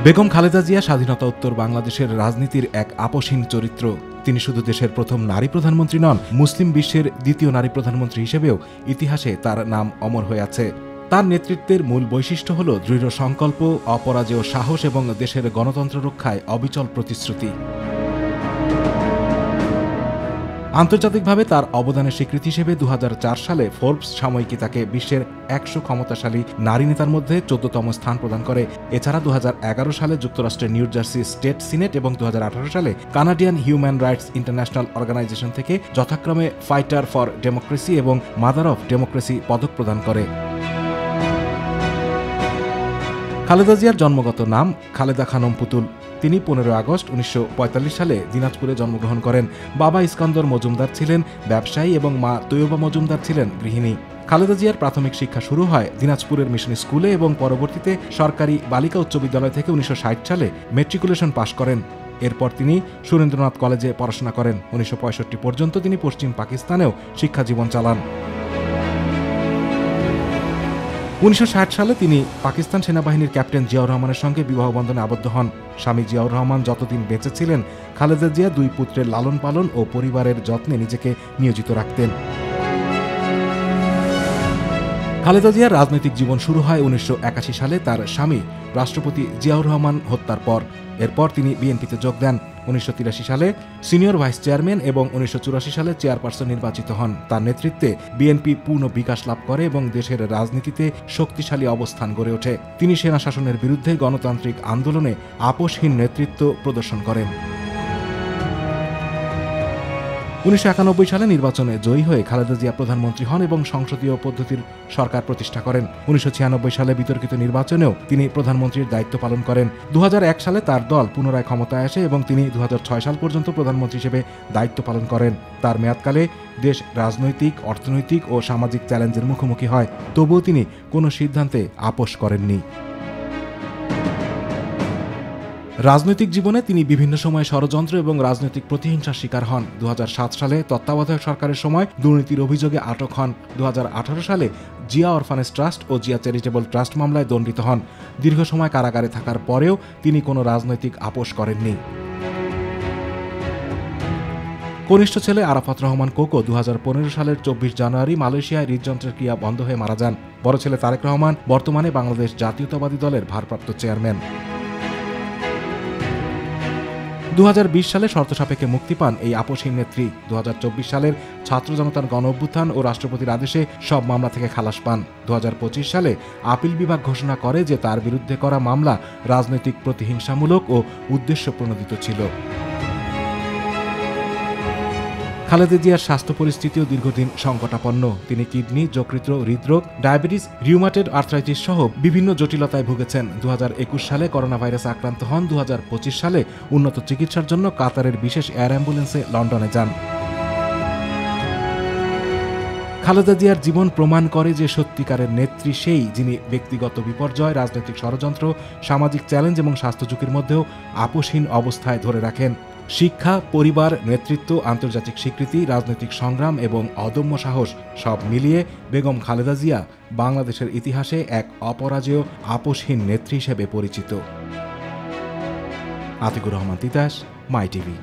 বেগম খালেদা জিয়া স্বাধীনতা উত্তর বাংলাদেশের রাজনীতির এক আপোষহীন চরিত্র। তিনি শুধু দেশের প্রথম নারী প্রধানমন্ত্রী নন, মুসলিম বিশ্বের দ্বিতীয় নারী প্রধানমন্ত্রী হিসেবেও ইতিহাসে তার নাম অমর হয়ে আছে। তার নেতৃত্বের মূল বৈশিষ্ট্য হল দৃঢ় সংকল্প, অপরাজেয় সাহস এবং দেশের গণতন্ত্র রক্ষায় অবিচল প্রতিশ্রুতি। আন্তর্জাতিকভাবে তার অবদানের স্বীকৃতি হিসেবে 2004 সালে ফোর্বস সাময়িকী তাকে বিশ্বের 100 ক্ষমতাশালী নারী নেতার মধ্যে 14তম স্থান প্রদান করে। এছাড়া 2011 সালে যুক্তরাষ্ট্রের নিউ জার্সি স্টেট সিনেট এবং 2018 সালে Canadian human rights international organisation থেকে যথাক্রমে ফাইটার ফর ডেমোক্রেসি এবং মাদার অফ ডেমোক্রেসি পদক প্রদান করে। খালেদা জিয়ার জন্মগত নাম খালেদা খানম পুতুল। তিনি 15 আগস্ট 1945 সালে দিনাজপুরে জন্মগ্রহণ করেন। বাবা ইস্কান্দর মজুমদার ছিলেন ব্যবসায়ী এবং মা তৈয়বা মজুমদার ছিলেন গৃহিণী। খালেদা জিয়ার প্রাথমিক শিক্ষা শুরু হয় দিনাজপুরের মিশন স্কুলে এবং পরবর্তীতে সরকারি বালিকা উচ্চ বিদ্যালয় থেকে 1960 সালে ম্যাট্রিকুলেশন পাশ করেন। এরপর তিনি সুরেন্দ্রনাথ কলেজে পড়াশোনা করেন। 1965 পর্যন্ত তিনি পশ্চিম পাকিস্তানেও শিক্ষাজীবন চালান। 1960 সালে তিনি পাকিস্তান সেনাবাহিনীর ক্যাপ্টেন জিয়াউর রহমানের সঙ্গে বিবাহ বন্ধনে আবদ্ধ হন। স্বামী জিয়াউর রহমান যতদিন বেঁচে ছিলেন, খালেদা জিয়া 2 পুত্রের লালন পালন ও পরিবারের যত্নে নিজেকে নিয়োজিত রাখতেন। খালেদা জিয়ার রাজনৈতিক জীবন শুরু হয় 1981 সালে তার স্বামী রাষ্ট্রপতি জিয়াউর রহমান হত্যার পর। এরপর তিনি বিএনপিতে যোগ দেন। 1983 সালে সিনিয়র ভাইস চেয়ারম্যান এবং 1984 সালে চেয়ারপারসন নির্বাচিত হন। তার নেতৃত্বে বিএনপি পূর্ণ বিকাশ লাভ করে এবং দেশের রাজনীতিতে শক্তিশালী অবস্থান গড়ে ওঠে। তিনি সেনা শাসনের বিরুদ্ধে গণতান্ত্রিক আন্দোলনে আপোষহীন নেতৃত্ব প্রদর্শন করেন। 1991 সালে নির্বাচনে জয়ী হয়ে খালেদা জিয়া প্রধানমন্ত্রী হন এবং সংসদীয় পদ্ধতির সরকার প্রতিষ্ঠা করেন। 1996 সালে বিতর্কিত নির্বাচনেও তিনি প্রধানমন্ত্রীর দায়িত্ব পালন করেন। 2001 সালে তার দল পুনরায় ক্ষমতায় আসে এবং তিনি 2006 সাল পর্যন্ত প্রধানমন্ত্রী হিসেবে দায়িত্ব পালন করেন। তার মেয়াদকালে দেশ রাজনৈতিক, অর্থনৈতিক ও সামাজিক চ্যালেঞ্জের মুখোমুখি হয়, তবুও তিনি কোনো সিদ্ধান্তে আপোষ করেননি। রাজনৈতিক জীবনে তিনি বিভিন্ন সময় ষড়যন্ত্র এবং রাজনৈতিক প্রতিহিংসার শিকার হন। 2007 সালে তত্ত্বাবধায়ক সরকারের সময় দুর্নীতির অভিযোগে আটক হন। 2018 সালে জিয়া অরফানেজ ট্রাস্ট ও জিয়া চ্যারিটেবল ট্রাস্ট মামলায় দণ্ডিত হন। দীর্ঘ সময় কারাগারে থাকার পরেও তিনি কোনো রাজনৈতিক আপোষ করেননি। কনিষ্ঠ ছেলে আরাফাত রহমান কোকো 2015 সালের 24 জানুয়ারি মালয়েশিয়ায় হৃদযন্ত্রের ক্রিয়া বন্ধ হয়ে মারা যান। বড় ছেলে তারেক রহমান বর্তমানে বাংলাদেশ জাতীয়তাবাদী দলের ভারপ্রাপ্ত চেয়ারম্যান। 2020 সালে শর্ত সাপেক্ষে মুক্তি পান এই আপোষহীন নেত্রী। 2024 সালের ছাত্র জনতার গণ অভ্যুত্থান ও রাষ্ট্রপতির আদেশে সব মামলা থেকে খালাস পান। 2025 সালে আপিল বিভাগ ঘোষণা করে যে তার বিরুদ্ধে করা মামলা রাজনৈতিক প্রতিহিংসামূলক ও উদ্দেশ্য প্রণোদিত ছিল। খালেদা জিয়ার স্বাস্থ্য পরিস্থিতিও দীর্ঘদিন সংকটাপন্ন। তিনি কিডনি, যকৃত, হৃদরোগ, ডায়াবেটিস, রিউমাটেড আর্থ্রাইটিস সহ বিভিন্ন জটিলতায় ভুগেছেন। 2021 সালে করোনা ভাইরাসে আক্রান্ত হন। 2025 সালে উন্নত চিকিৎসার জন্য কাতারের বিশেষ এয়ার অ্যাম্বুলেন্সে লন্ডনে যান। খালেদা জিয়ার জীবন প্রমাণ করে যে সত্যিকারের নেত্রী সেই, যিনি ব্যক্তিগত বিপর্যয়, রাজনৈতিক ষড়যন্ত্র, সামাজিক চ্যালেঞ্জ এবং স্বাস্থ্য ঝুঁকির মধ্যেও আপোষহীন অবস্থায় ধরে রাখেন। শিক্ষা, পরিবার, নেতৃত্ব, আন্তর্জাতিক স্বীকৃতি, রাজনৈতিক সংগ্রাম এবং অদম্য সাহস সব মিলিয়ে বেগম খালেদা জিয়া বাংলাদেশের ইতিহাসে এক অপরাজেয় আপোষহীন নেত্রী হিসেবে পরিচিত। আতিকুর রহমান তিতাস, মাই টিভি।